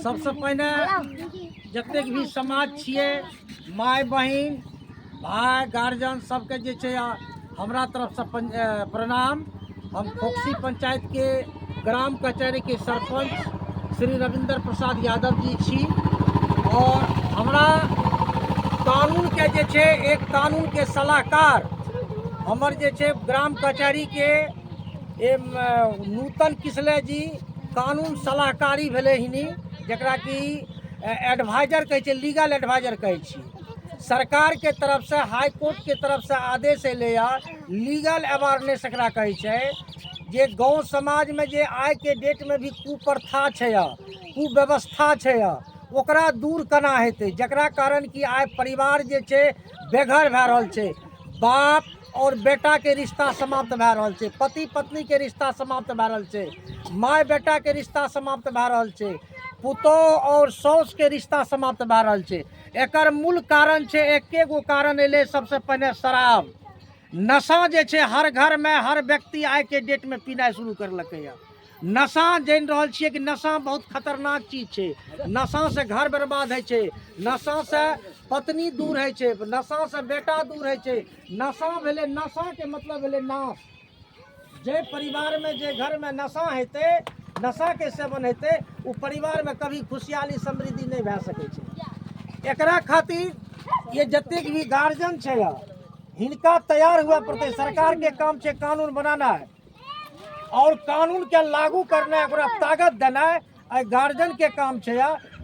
सबसे पहले जतेक भी समाज छिए, माय बहिन भाई गार्जियन सबके जे छै हमरा तरफ से प्रणाम। हम खोकसी पंचायत के ग्राम कचहरी के सरपंच श्री रविंद्र प्रसाद यादव जी छी और हमरा कानून के जे छै एक कानून के सलाहकार हमर जे छै ग्राम कचहरी के नूतन किसले जी कानून सलाहकारी भेले हिनी, जकरा कि एडवाइजर कहे छै, लीगल एडवाइजर कहे छी। सरकार के तरफ से हाई कोर्ट के तरफ से आदेश अले लीगल अवेयरनेस एकरा कहे छै जे गांव समाज में जे आइ के डेट में भी कुप्रथा छै, कुव्यवस्था छै, ओकरा दूर केना हेतै, जकरा कारण कि आइ परिवार जे छै बेघर भए रहल छै। बाप और बेटा के रिश्ता समाप्त भए रहल छै, पति पत्नी के रिश्ता समाप्त भए रहल छै, माय बेटा के रिश्ता समाप्त भए रहल छै, पुतोह और साउस के रिश्ता समाप्त भए रहल छै। एकर मूल कारण छै, एके गो कारण एले, सबसे पहले शराब। नशा जे छै हर घर में हर व्यक्ति आइ के डेट में पीना शुरू करलकै। नशा जान रहल छियै कि नशा बहुत खतरनाक चीज छै। नशा से घर बर्बाद है छै, नशा से पत्नी दूर है छै, नशा से बेटा दूर है छै। नशा भेले, नशा के मतलब भेले नाश। जे परिवार में जे घर में नशा हेते, नशा के सेवन हेते, वो परिवार में कभी खुशहाली समृद्धि नहीं भए सके छै। एकरा खातिर ये जतेक भी गार्जियन छै हिनका तैयार हुआ पड़ते। सरकार के काम छै कानून बनाना है और कानून के लागू करना है, ओकरा ताकत देना है। गार्जियन के काम छै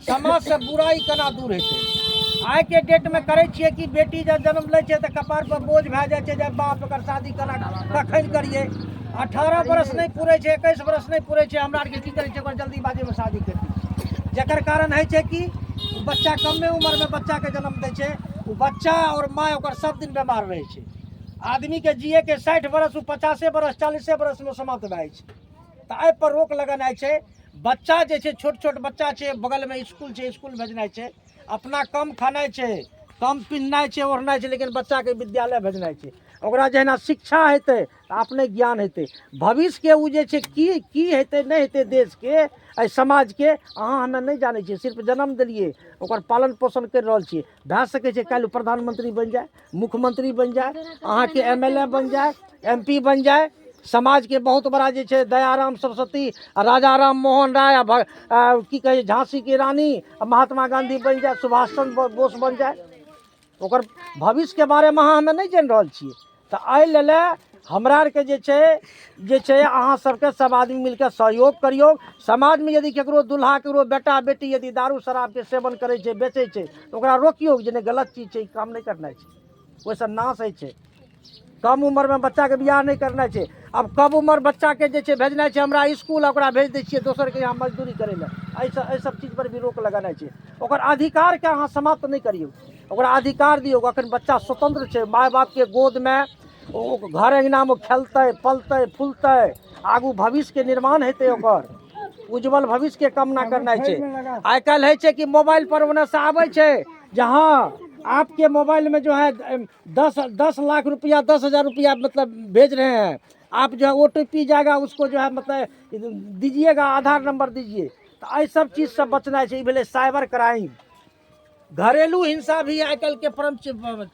समाज से बुराई केना दूर हेतै। आइ के डेट में करे छिए कि बेटी जब जन्म ले छै तो कपार पर बोझ भए जाए छै, जब बाप एकर शादी केना कखन करिए। 18 बरस नहीं पूरे छै, 21 बरस नहीं पूरे छै, हमरा आरके की करे छै, जल्दीबाजी में शादी कर दी, जकर कारण है छै कि बच्चा कमे उम्र में बच्चा के जन्म दे छै। वो बच्चा और माँ ओकर सब दिन बीमार रहे छै। आदमी के जिए के 60 बरस, 50 बरस, 40 बरस में समाप्त भए छै। तो एहि पर रोक लगाना छै। बच्चा जे छै, छोट छोट बच्चा छै, बगल में स्कूल छै, स्कूल भेजना छै। अपना कम खाना छै, कम पिन्हना छै, ओढ़ना छै, लेकिन बच्चा के विद्यालय भेजना छै। ओकरा जहिना शिक्षा हेतै अपने ज्ञान हेतै। भविष्य के उ जे छै की हेतै नहीं हेतै देश के समाज के अहाँ हमें नहीं जाने छियै। सिर्फ जन्म दिलिए, ओकर पालन पोषण कर रहल छियै। भए सकै छै काल्हि प्रधानमंत्री बन जाए, मुख्यमंत्री बन जाए, अहाँ के MLA बन जाए, MP बन जाए। समाज के बहुत बड़ा जे छै दयाराम सरस्वती, राजा राम मोहन राय, की कहे झांसी की रानी, महात्मा गांधी बन जाए, सुभाष चंद्र बोस बन जाए। ओकर भविष्य के बारे में अहाँ हमें नहीं जान रहल छियै। तो एहि लेल हमरा आर के जे छै अहाँ सबके सब आदमी मिलकर सहयोग करियो। समाज में यदि केकरो दुल्हा, केकरो बेटा बेटी यदि दारू शराब के सेवन करे छै, बेचे छै, तो ओकरा रोकियो जे गलत चीज छै, काम नहीं करना छै, ओहिसँ नाश होइ छै। कम उम्र में बच्चा के बियाह नहीं करना छै। अब कम उम्र बच्चा के जे छै भेजना छै हमरा स्कूल, ओकरा भेज दै छियै दोसर के यहाँ मजदूरी करे ला। एहि सब चीज पर भी रोक लगाना छै। ओकर अधिकार के अहाँ समाप्त नहीं करियो, ओकरा अधिकार दियो। अखन बच्चा स्वतंत्र छै, माय बाप के गोद में घर अंगना में खेलते पलते फूलते, आगू भविष्य के निर्माण हेतै, ओकर उज्जवल भविष्य के कामना करना छै। आइ काल्हि है छै कि मोबाइल पर ओने से आबै छै जहाँ आपके मोबाइल में जो है 10 लाख रुपया, 10,000 रुपया मतलब भेज रहे हैं, आप जो है OTP जाएगा, उसको जो है मतलब दीजिएगा, आधार नंबर दीजिए। तो ये सब चीज से बचना चाहिए। साइबर क्राइम, घरेलू हिंसा भी आजकल के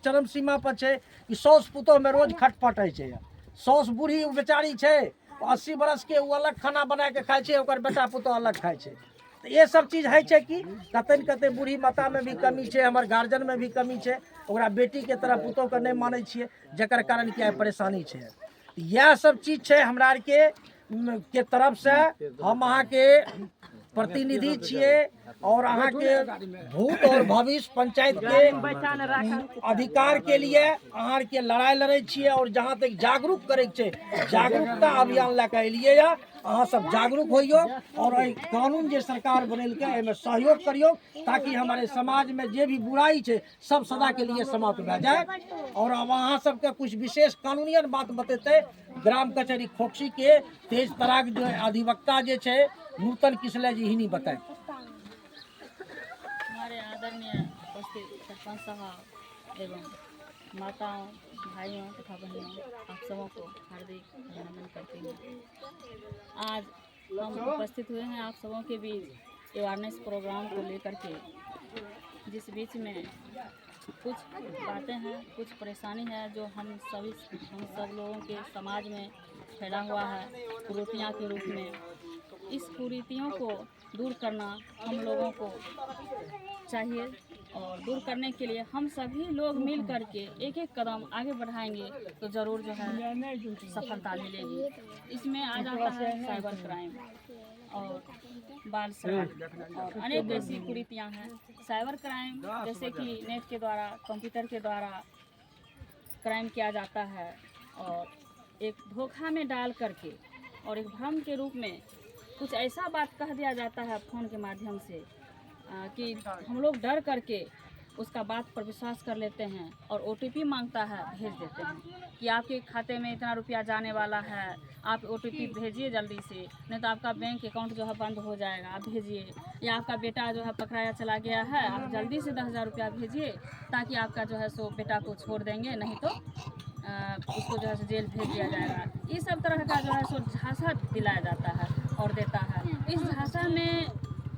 चरम सीमा पर है कि साउस पुतोह में रोज खटपट है। साउस बूढ़ी बेचारी है, 80 बरस के, वो अलग खाना बना के खाए छै, ओकर बेटा पुतोह अलग खाए छै। तो ये सब चीज है कि कतन कते बूढ़ी माता में भी कमी है, हमारे गार्जियन में भी कमी है, ओकरा बेटी के तरह पुतोह के नहीं माने छिए, जकर कारण क्या परेशानी है। यह सब चीज है हमरा आर के तरफ से। हम अहाँ के प्रतिनिधि छिए और अहाँ के भूत और भविष्य पंचायत के अधिकार के लिए अहाँ के लड़ाई लड़े छिए। और जहाँ तक जागरूक करे छै, जागरूकता अभियान लेके अलिए। अहाँ सब जागरूक होइयो और कानून जे सरकार बनेलके एहिमे सहयोग करियो, ताकि हमारे समाज में जे भी बुराई है सब सदा के लिए समाप्त भए जाए। और अब अहाँ सबके कुछ विशेष कानूनियन बात बतेते ग्राम कचहरी खोकसी के तेज तराक जो अधिवक्ता जे है नूतन किसले जी ही बताए। हमारे आदरणीय उपस्थित सरपंच साहब एवं माताओं, भाइयों तथा बहनों, आप सबों को हार्दिक अभिनंदन करती हूँ। आज हम उपस्थित हुए हैं आप सबों के बीच अवेयरनेस प्रोग्राम को लेकर के, जिस बीच में कुछ बातें हैं, कुछ परेशानी है जो हम सब लोगों के समाज में फैला हुआ है कुरीतियों के रूप में। इस कुरीतियों को दूर करना हम लोगों को चाहिए, और दूर करने के लिए हम सभी लोग मिल करके एक एक कदम आगे बढ़ाएंगे तो ज़रूर जो है सफलता मिलेगी। इसमें आ जाता है साइबर क्राइम और बाल श्रम और अनेक ऐसी कुरीतियाँ हैं। साइबर क्राइम जैसे कि नेट के द्वारा, कंप्यूटर के द्वारा क्राइम किया जाता है, और एक धोखा में डाल करके और एक भ्रम के रूप में कुछ ऐसा बात कह दिया जाता है फ़ोन के माध्यम से कि हम लोग डर करके उसका बात पर विश्वास कर लेते हैं और OTP मांगता है, भेज देते हैं कि आपके खाते में इतना रुपया जाने वाला है, आप OTP भेजिए जल्दी से, नहीं तो आपका बैंक अकाउंट जो है बंद हो जाएगा, आप भेजिए। या आपका बेटा जो है पकड़ाया चला गया है, आप जल्दी से 10,000 रुपया भेजिए ताकि आपका जो है सो बेटा को छोड़ देंगे, नहीं तो उसको जो है सो जेल भेज दिया जाएगा। ये सब तरह का जो है सो झांसा दिलाया जाता है और देता है। इस झांसा में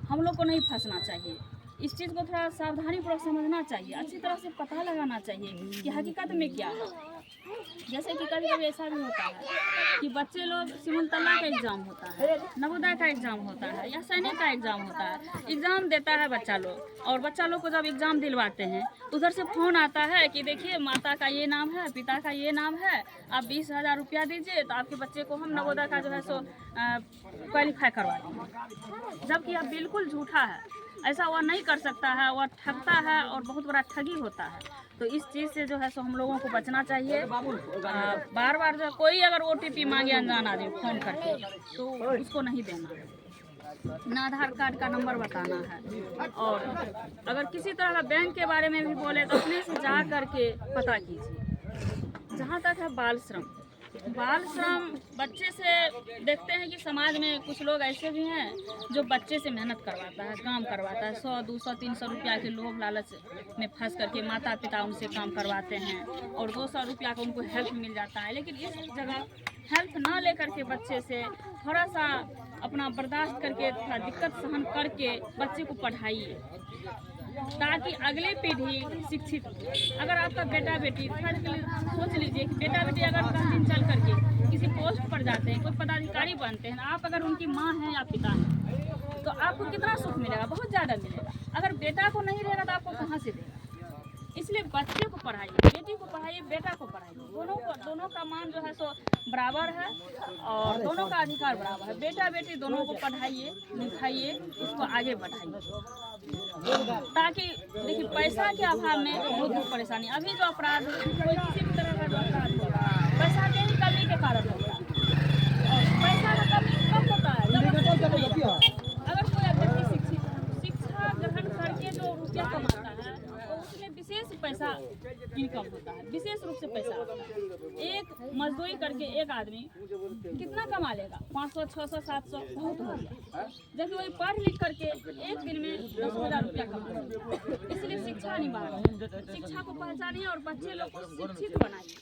हम लोग को नहीं फंसना चाहिए। इस चीज़ को थोड़ा सावधानीपूर्वक समझना चाहिए, अच्छी तरह से पता लगाना चाहिए कि हकीकत में क्या है। जैसे कि कभी कभी ऐसा भी होता है कि बच्चे लोग सिमुलतला का एग्ज़ाम होता है, नवोदय का एग्ज़ाम होता है या सैनिक का एग्ज़ाम होता है, एग्ज़ाम देता है बच्चा लोग, और बच्चा लोग को जब एग्ज़ाम दिलवाते हैं उधर से फ़ोन आता है कि देखिए माता का ये नाम है, पिता का ये नाम है, आप 20,000 रुपया दीजिए तो आपके बच्चे को हम नवोदय का जो है सो क्वालिफाई करवा देंगे। जबकि यह बिल्कुल झूठा है, ऐसा वह नहीं कर सकता है, वह ठगता है और बहुत बड़ा ठगी होता है। तो इस चीज़ से जो है सो हम लोगों को बचना चाहिए। बार बार जो कोई अगर OTP मांगे अनजान आदमी फ़ोन करके तो उसको नहीं देना, ना आधार कार्ड का नंबर बताना है, और अगर किसी तरह का बैंक के बारे में भी बोले तो अपने से जा करके पता कीजिए। जहाँ तक है बाल श्रम बच्चे से देखते हैं कि समाज में कुछ लोग ऐसे भी हैं जो बच्चे से मेहनत करवाता है, काम करवाता है, 100, 200, 300 रुपया के लोभ लालच में फंस करके माता पिता उनसे काम करवाते हैं और 200 रुपया का उनको हेल्प मिल जाता है। लेकिन इस जगह हेल्प ना लेकर के बच्चे से थोड़ा सा अपना बर्दाश्त करके, थोड़ा दिक्कत सहन करके बच्चे को पढ़ाइए ताकि अगली पीढ़ी शिक्षित। अगर आपका बेटा बेटी, सोच लीजिए कि बेटा बेटी अगर 10 दिन चल करके किसी पोस्ट पर जाते हैं, कोई पदाधिकारी बनते हैं, आप अगर उनकी माँ हैं या पिता हैं तो आपको कितना सुख मिलेगा, बहुत ज़्यादा मिलेगा। अगर बेटा को नहीं रहेगा तो आपको कहाँ से देगा। इसलिए बच्चे को पढ़ाइए, बेटी को पढ़ाइए, बेटा को पढ़ाइए, दोनों का मान जो है सो बराबर है और दोनों का अधिकार बराबर है। बेटा बेटी दोनों को पढ़ाइए, लिखाइए, उसको आगे बढ़ाइए, ताकि देखिए पैसा के अभाव में बहुत परेशानी। अभी जो अपराध कोई किसी भी तरह का जो अपराध होगा पैसा के ही कमी के कारण होता है, और पैसा का कमी कब होता है अगर कोई व्यक्ति शिक्षा ग्रहण करके जो रुपया कमाता है तो उसमें विशेष पैसा इनकम होता है, विशेष रूप से पैसा आता है। एक मजदूरी करके एक आदमी कितना कमा लेगा, 500, 600, 700 बहुत हो गया, जबकि वही पढ़ लिख करके एक दिन में 10,000 रुपया कमा लेगा। इसलिए शिक्षा अनिवार्य है, शिक्षा को पहचानिए और बच्चे लोग को शिक्षित बनाइए।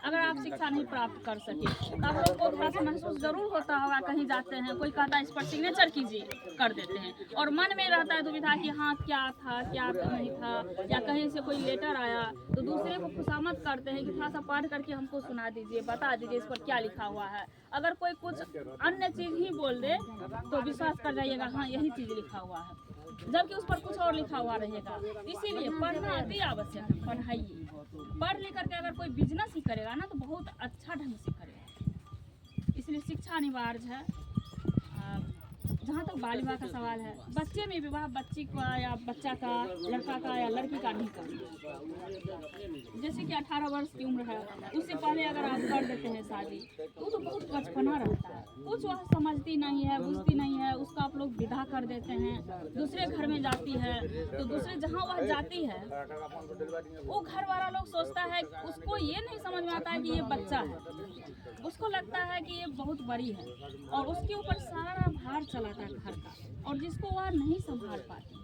अगर आप शिक्षा नहीं प्राप्त कर सके तो आप लोग को थोड़ा सा महसूस जरूर होता होगा, कहीं जाते हैं कोई कहता है इस पर सिग्नेचर कीजिए, कर देते हैं, और मन में रहता है दुविधा कि हाँ क्या था क्या नहीं था, या कहीं से कोई लेटर आया तो दूसरे को खुशामद करते हैं कि थोड़ा सा पढ़ करके हमको सुना दीजिए, बता दीजिए इस पर क्या लिखा हुआ है। अगर कोई कुछ अन्य चीज़ ही बोल दे तो विश्वास कर जाइएगा हाँ यही चीज़ लिखा हुआ है, जबकि उस पर कुछ और लिखा हुआ रहेगा। इसीलिए पढ़ना अति आवश्यक है, पढ़ाइए। पढ़ लिख करके अगर कोई बिजनेस ही करेगा ना तो बहुत अच्छा ढंग से करेगा, इसलिए शिक्षा अनिवार्य है। जहाँ तक बाल विवाह का सवाल है, बच्चे में विवाह बच्ची का या बच्चा का, लड़का का या लड़की का नहीं करना। जैसे कि 18 वर्ष की उम्र है, उससे पहले अगर आप कर देते हैं शादी तो बहुत बचपना रहता है, कुछ वह समझती नहीं है, बुझती नहीं है, उसका आप लोग विदा कर देते हैं, दूसरे घर में जाती है तो दूसरे जहाँ वह जाती है वो घर वाला लोग सोचता है, उसको ये नहीं समझ में आता है कि ये बच्चा है, उसको लगता है कि ये बहुत बड़ी है और उसके ऊपर सारा भार चलाता है घर का, और जिसको वह नहीं संभाल पाती।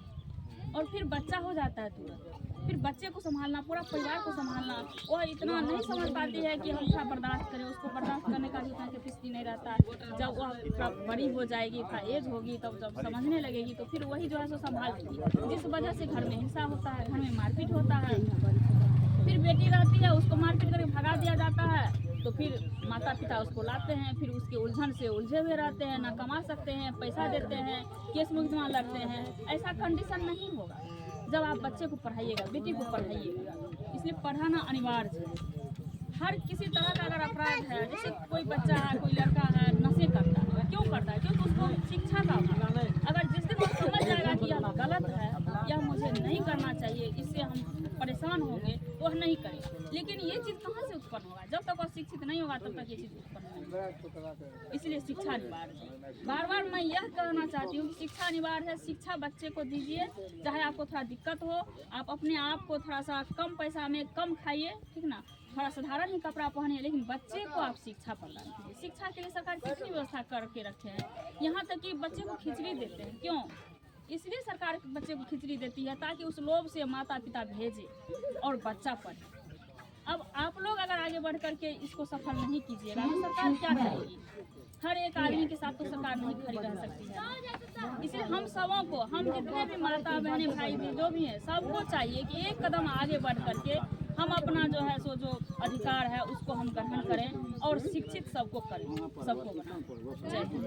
और फिर बच्चा हो जाता है तुरंत, फिर बच्चे को संभालना, पूरा परिवार को संभालना, वो इतना नहीं समझ पाती है कि हम थोड़ा बर्दाश्त करें। उसको बर्दाश्त करने का भी उतना कैपेसिटी नहीं रहता। जब वह थोड़ा बड़ी हो जाएगी, थोड़ा एज होगी, तब जब समझने लगेगी तो फिर वही जो है सो संभाल लेगी, जिस वजह से घर में हिंसा होता है, घर में मारपीट होता है। फिर बेटी रहती है, उसको मारपीट करके भगा दिया जाता है, तो फिर माता पिता उसको लाते हैं, फिर उसके उलझन से उलझे हुए रहते हैं, ना कमा सकते हैं, पैसा देते हैं, केस मुकदमा लड़ते हैं। ऐसा कंडीशन नहीं होगा जब आप बच्चे को पढ़ाइएगा, बेटी को पढ़ाइएगा। इसलिए पढ़ाना अनिवार्य है। हर किसी तरह का अगर अपराध है, जैसे कोई बच्चा है, कोई लड़का है, नशे करता है, क्यों करता है? क्योंकि उसको शिक्षा का अभाव है। अगर जिस दिन वो समझ जाएगा कि यह गलत है, यह मुझे नहीं करना चाहिए, इससे हम परेशान होंगे, तो वह नहीं करेगा। लेकिन ये चीज़ कहाँ से उत्पन्न होगा? जब तक वह शिक्षित नहीं होगा तब तक ये चीज़ उत्पन्न नहीं होगा। इसलिए शिक्षा अनिवार्य है। बार बार मैं यह कहना चाहती हूँ कि शिक्षा अनिवार्य है। शिक्षा बच्चे को दीजिए, चाहे आपको थोड़ा दिक्कत हो, आप अपने आप को थोड़ा सा कम पैसा में कम खाइए, ठीक ना, थोड़ा साधारण ही कपड़ा पहनिए, लेकिन बच्चे को आप शिक्षा प्रदान कीजिए। शिक्षा के लिए सरकार कितनी व्यवस्था करके रखे हैं, यहाँ तक कि बच्चे को खिचड़ी देते हैं। क्यों? इसलिए सरकार बच्चे को खिचड़ी देती है ताकि उस लोभ से माता पिता भेजे और बच्चा पढ़े। अब आप लोग अगर आगे बढ़ करके इसको सफल नहीं कीजिएगा तो सरकार क्या करेगी? हर एक आदमी के साथ तो सरकार नहीं खड़ी रह सकती है। इसलिए हम सबों को, हम जितने भी माता बहनें भाई जो भी हैं, सबको चाहिए कि एक कदम आगे बढ़ करके हम अपना जो है सो जो अधिकार है उसको हम ग्रहण करें और शिक्षित सबको करें, सबको बनाएं। जय हिंद।